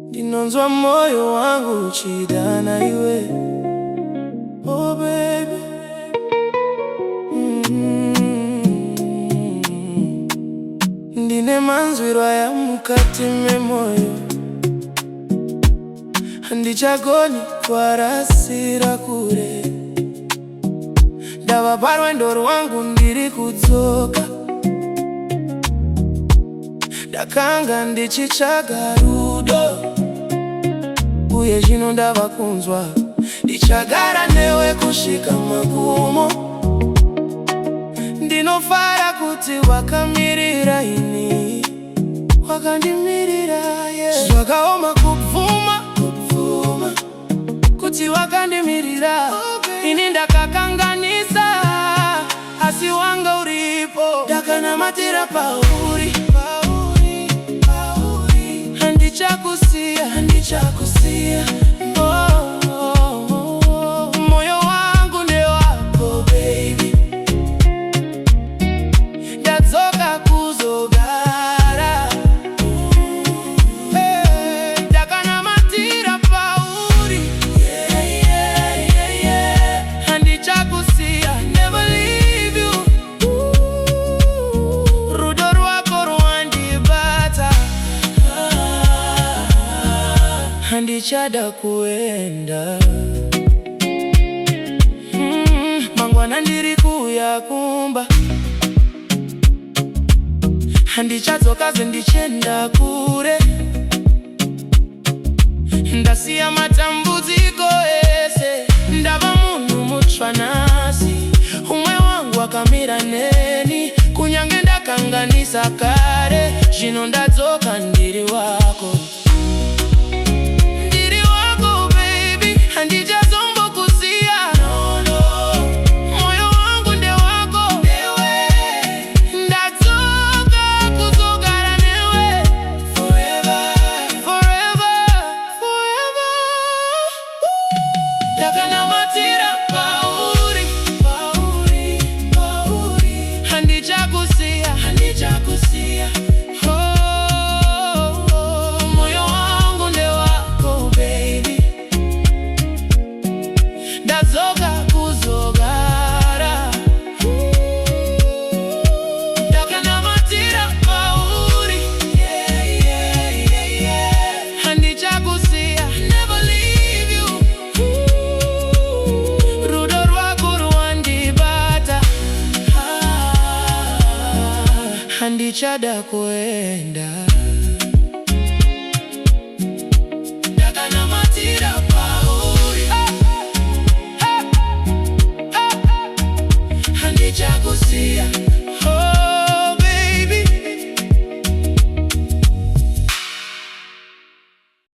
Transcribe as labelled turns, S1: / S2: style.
S1: Ndinonzwa moyo wangu uchidana iwe, oh baby. Ndine manzwirwa ya mukati memoyo, handichagoni kwarasira kure. Ndava parwendo rwangu ndiri kudzoka, ndakanga ndichitsvaga rudo, uye zvino ndava kunzwa ndichagara newe kusvika magumo. Ndinofara kuti wakamirira ini, wakandimirira, yeah. Zvakaoma kubvuma kuti wakandimirira, ini ndakakanganisa, asi wanga uripo. Ndakanamatira pauri, handichakusiya, moyo wangu ndewako baby. Ndadzoka kuzogara, ndakanamatira pauri, handichakusiya, never leave you. Rudo rwako rwandibata, handichada kuenda. Mangwana ndiri kuyakumba, handichadzokaze ndichenda kure. Ndasiya matambudziko ese, ndava munhu mutsvanasi. Umwe wangu wakamira neni, kunyange ndakanganisa kare. Zvino ndadzoka ndiri wako, handichazombokusiya, moyo wangu ndewako, ndadzoka kuzogara newe forever. Ndakanamatira pauri, handichakusiya, moyo wangu ndewako baby. Ndadzoka kuzogara, ndakanamatira pauri, handichakusiya, never leave you. Rudo rwako rwandibata, handichada kuenda.